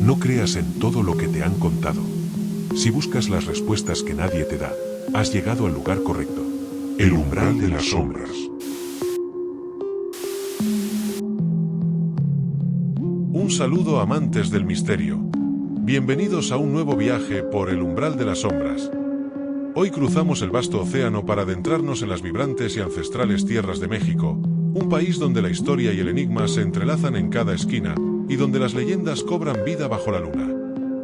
No creas en todo lo que te han contado. Si buscas las respuestas que nadie te da, has llegado al lugar correcto. El umbral de las sombras. Un saludo, amantes del misterio. Bienvenidos a un nuevo viaje por el umbral de las sombras. Hoy cruzamos el vasto océano para adentrarnos en las vibrantes y ancestrales tierras de México, un país donde la historia y el enigma se entrelazan en cada esquina, y donde las leyendas cobran vida bajo la luna.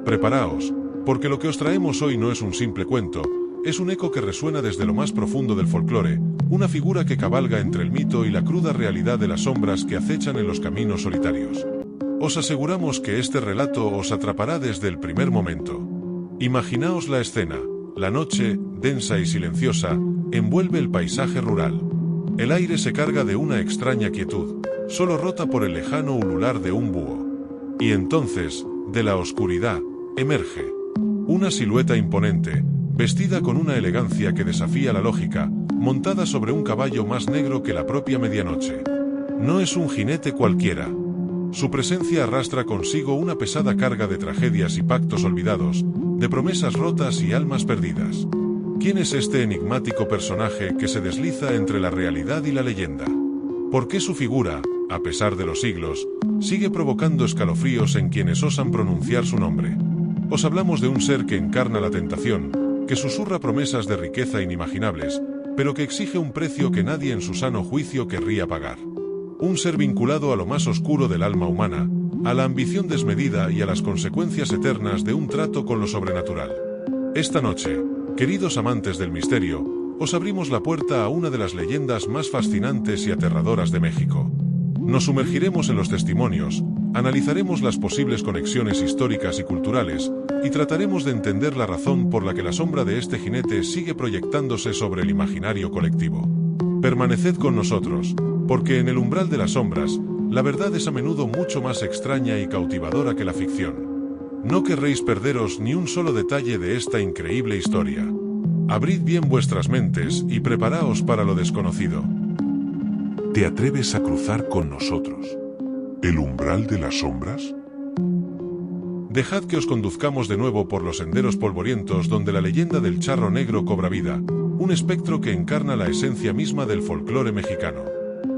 Preparaos, porque lo que os traemos hoy no es un simple cuento, es un eco que resuena desde lo más profundo del folclore, una figura que cabalga entre el mito y la cruda realidad de las sombras que acechan en los caminos solitarios. Os aseguramos que este relato os atrapará desde el primer momento. Imaginaos la escena. La noche, densa y silenciosa, envuelve el paisaje rural. El aire se carga de una extraña quietud, solo rota por el lejano ulular de un búho. Y entonces, de la oscuridad, emerge una silueta imponente, vestida con una elegancia que desafía la lógica, montada sobre un caballo más negro que la propia medianoche. No es un jinete cualquiera. Su presencia arrastra consigo una pesada carga de tragedias y pactos olvidados, de promesas rotas y almas perdidas. ¿Quién es este enigmático personaje que se desliza entre la realidad y la leyenda? ¿Por qué su figura, a pesar de los siglos, sigue provocando escalofríos en quienes osan pronunciar su nombre? Os hablamos de un ser que encarna la tentación, que susurra promesas de riqueza inimaginables, pero que exige un precio que nadie en su sano juicio querría pagar. Un ser vinculado a lo más oscuro del alma humana, a la ambición desmedida y a las consecuencias eternas de un trato con lo sobrenatural. Esta noche, queridos amantes del misterio, os abrimos la puerta a una de las leyendas más fascinantes y aterradoras de México. Nos sumergiremos en los testimonios, analizaremos las posibles conexiones históricas y culturales, y trataremos de entender la razón por la que la sombra de este jinete sigue proyectándose sobre el imaginario colectivo. Permaneced con nosotros, porque en el umbral de las sombras, la verdad es a menudo mucho más extraña y cautivadora que la ficción. No querréis perderos ni un solo detalle de esta increíble historia. Abrid bien vuestras mentes y preparaos para lo desconocido. ¿Te atreves a cruzar con nosotros el umbral de las sombras? Dejad que os conduzcamos de nuevo por los senderos polvorientos donde la leyenda del charro negro cobra vida, un espectro que encarna la esencia misma del folclore mexicano.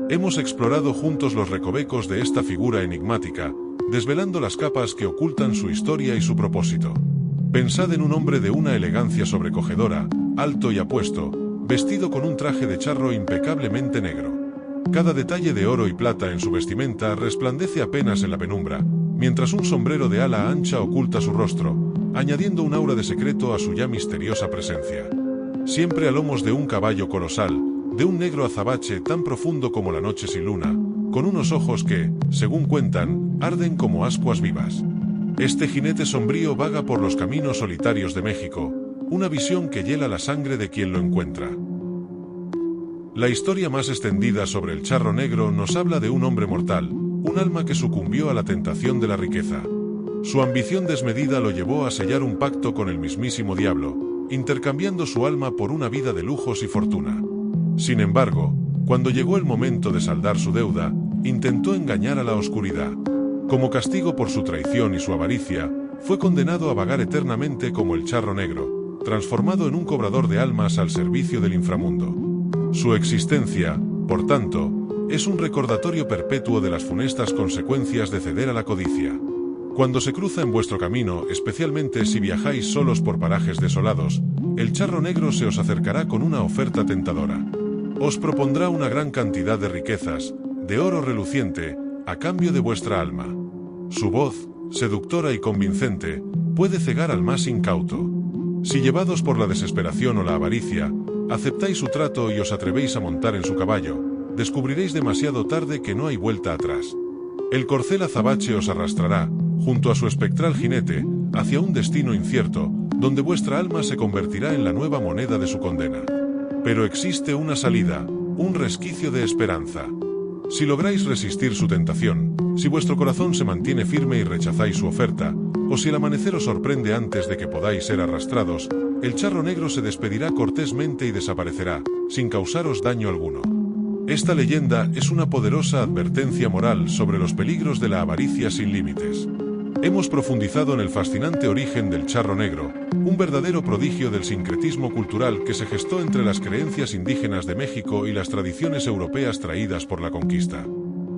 Hemos explorado juntos los recovecos de esta figura enigmática, desvelando las capas que ocultan su historia y su propósito. Pensad en un hombre de una elegancia sobrecogedora, alto y apuesto, vestido con un traje de charro impecablemente negro. Cada detalle de oro y plata en su vestimenta resplandece apenas en la penumbra, mientras un sombrero de ala ancha oculta su rostro, añadiendo un aura de secreto a su ya misteriosa presencia. Siempre a lomos de un caballo colosal, de un negro azabache tan profundo como la noche sin luna, con unos ojos que, según cuentan, arden como ascuas vivas. Este jinete sombrío vaga por los caminos solitarios de México, una visión que hiela la sangre de quien lo encuentra. La historia más extendida sobre el charro negro nos habla de un hombre mortal, un alma que sucumbió a la tentación de la riqueza. Su ambición desmedida lo llevó a sellar un pacto con el mismísimo diablo, intercambiando su alma por una vida de lujos y fortuna. Sin embargo, cuando llegó el momento de saldar su deuda, intentó engañar a la oscuridad. Como castigo por su traición y su avaricia, fue condenado a vagar eternamente como el charro negro, transformado en un cobrador de almas al servicio del inframundo. Su existencia, por tanto, es un recordatorio perpetuo de las funestas consecuencias de ceder a la codicia. Cuando se cruza en vuestro camino, especialmente si viajáis solos por parajes desolados, el charro negro se os acercará con una oferta tentadora. Os propondrá una gran cantidad de riquezas, de oro reluciente, a cambio de vuestra alma. Su voz, seductora y convincente, puede cegar al más incauto. Si llevados por la desesperación o la avaricia, aceptáis su trato y os atrevéis a montar en su caballo, descubriréis demasiado tarde que no hay vuelta atrás. El corcel azabache os arrastrará, junto a su espectral jinete, hacia un destino incierto, donde vuestra alma se convertirá en la nueva moneda de su condena. Pero existe una salida, un resquicio de esperanza. Si lográis resistir su tentación, si vuestro corazón se mantiene firme y rechazáis su oferta, o si el amanecer os sorprende antes de que podáis ser arrastrados, el charro negro se despedirá cortésmente y desaparecerá, sin causaros daño alguno. Esta leyenda es una poderosa advertencia moral sobre los peligros de la avaricia sin límites. Hemos profundizado en el fascinante origen del charro negro, un verdadero prodigio del sincretismo cultural que se gestó entre las creencias indígenas de México y las tradiciones europeas traídas por la conquista.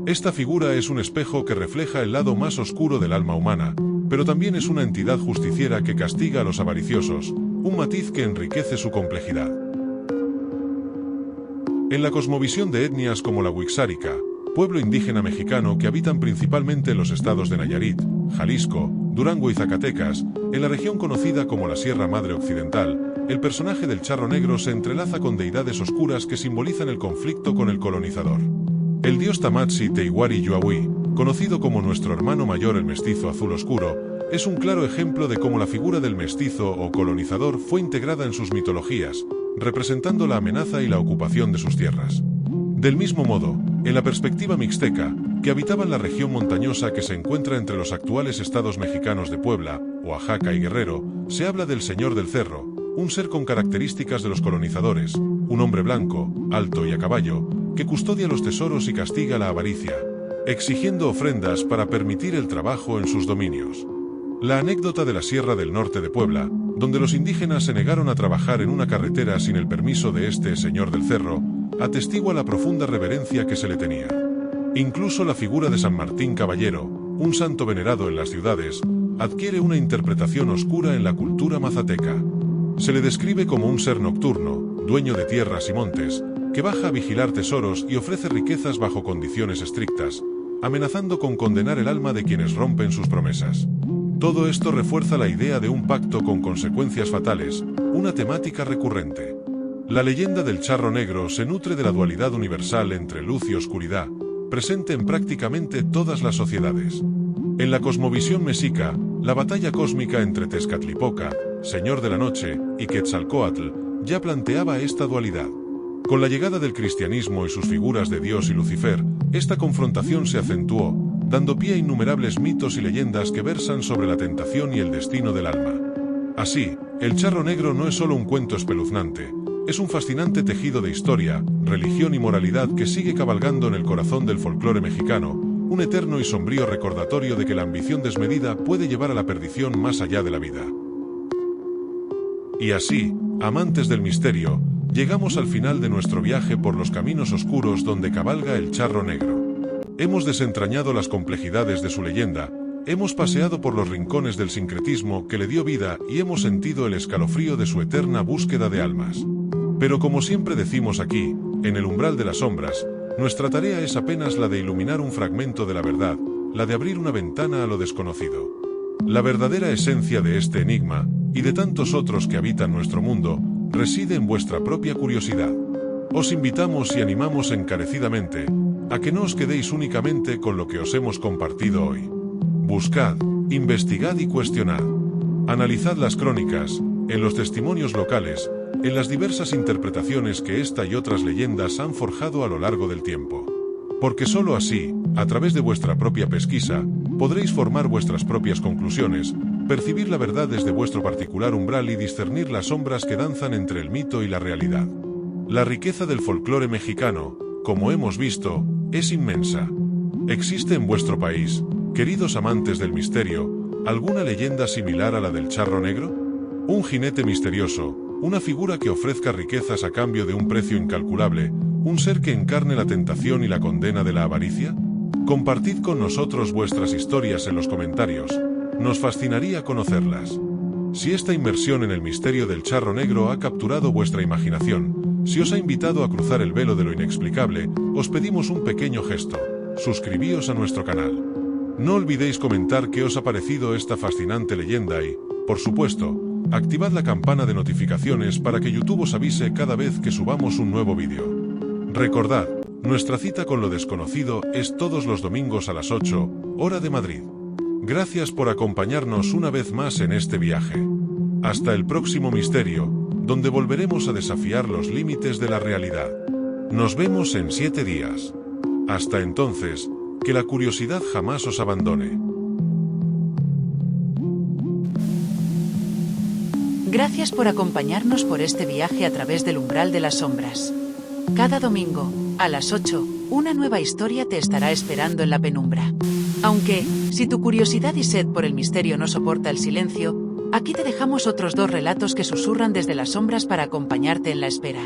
Esta figura es un espejo que refleja el lado más oscuro del alma humana, pero también es una entidad justiciera que castiga a los avariciosos, un matiz que enriquece su complejidad. En la cosmovisión de etnias como la Wixárika, pueblo indígena mexicano que habitan principalmente en los estados de Nayarit, Jalisco, Durango y Zacatecas, en la región conocida como la Sierra Madre Occidental, el personaje del charro negro se entrelaza con deidades oscuras que simbolizan el conflicto con el colonizador. El dios Tamatsi Teiwari Yuawi, conocido como nuestro hermano mayor el mestizo azul oscuro, es un claro ejemplo de cómo la figura del mestizo o colonizador fue integrada en sus mitologías, representando la amenaza y la ocupación de sus tierras. Del mismo modo, en la perspectiva mixteca, que habitaban la región montañosa que se encuentra entre los actuales estados mexicanos de Puebla, Oaxaca y Guerrero, se habla del Señor del Cerro, un ser con características de los colonizadores, un hombre blanco, alto y a caballo, que custodia los tesoros y castiga la avaricia, exigiendo ofrendas para permitir el trabajo en sus dominios. La anécdota de la Sierra del Norte de Puebla, donde los indígenas se negaron a trabajar en una carretera sin el permiso de este Señor del Cerro, atestigua la profunda reverencia que se le tenía. Incluso la figura de San Martín Caballero, un santo venerado en las ciudades, adquiere una interpretación oscura en la cultura mazateca. Se le describe como un ser nocturno, dueño de tierras y montes, que baja a vigilar tesoros y ofrece riquezas bajo condiciones estrictas, amenazando con condenar el alma de quienes rompen sus promesas. Todo esto refuerza la idea de un pacto con consecuencias fatales, una temática recurrente. La leyenda del charro negro se nutre de la dualidad universal entre luz y oscuridad, presente en prácticamente todas las sociedades. En la cosmovisión mexica, la batalla cósmica entre Tezcatlipoca, Señor de la Noche, y Quetzalcóatl, ya planteaba esta dualidad. Con la llegada del cristianismo y sus figuras de Dios y Lucifer, esta confrontación se acentuó, dando pie a innumerables mitos y leyendas que versan sobre la tentación y el destino del alma. Así, el charro negro no es solo un cuento espeluznante, es un fascinante tejido de historia, religión y moralidad que sigue cabalgando en el corazón del folclore mexicano, un eterno y sombrío recordatorio de que la ambición desmedida puede llevar a la perdición más allá de la vida. Y así, amantes del misterio, llegamos al final de nuestro viaje por los caminos oscuros donde cabalga el charro negro. Hemos desentrañado las complejidades de su leyenda, hemos paseado por los rincones del sincretismo que le dio vida y hemos sentido el escalofrío de su eterna búsqueda de almas. Pero como siempre decimos aquí, en el umbral de las sombras, nuestra tarea es apenas la de iluminar un fragmento de la verdad, la de abrir una ventana a lo desconocido. La verdadera esencia de este enigma, y de tantos otros que habitan nuestro mundo, reside en vuestra propia curiosidad. Os invitamos y animamos encarecidamente a que no os quedéis únicamente con lo que os hemos compartido hoy. Buscad, investigad y cuestionad. Analizad las crónicas, en los testimonios locales, en las diversas interpretaciones que esta y otras leyendas han forjado a lo largo del tiempo. Porque sólo así, a través de vuestra propia pesquisa, podréis formar vuestras propias conclusiones, percibir la verdad desde vuestro particular umbral y discernir las sombras que danzan entre el mito y la realidad. La riqueza del folclore mexicano, como hemos visto, es inmensa. ¿Existe en vuestro país, queridos amantes del misterio, alguna leyenda similar a la del charro negro? Un jinete misterioso, una figura que ofrezca riquezas a cambio de un precio incalculable, un ser que encarne la tentación y la condena de la avaricia. Compartid con nosotros vuestras historias en los comentarios, nos fascinaría conocerlas. Si esta inmersión en el misterio del charro negro ha capturado vuestra imaginación, si os ha invitado a cruzar el velo de lo inexplicable, os pedimos un pequeño gesto: suscribíos a nuestro canal. No olvidéis comentar qué os ha parecido esta fascinante leyenda y, por supuesto, activad la campana de notificaciones para que YouTube os avise cada vez que subamos un nuevo vídeo. Recordad, nuestra cita con lo desconocido es todos los domingos a las 8, hora de Madrid. Gracias por acompañarnos una vez más en este viaje. Hasta el próximo misterio, donde volveremos a desafiar los límites de la realidad. Nos vemos en 7 días. Hasta entonces, que la curiosidad jamás os abandone. Gracias por acompañarnos por este viaje a través del umbral de las sombras. Cada domingo, a las 8, una nueva historia te estará esperando en la penumbra. Aunque, si tu curiosidad y sed por el misterio no soporta el silencio, aquí te dejamos otros 2 relatos que susurran desde las sombras para acompañarte en la espera.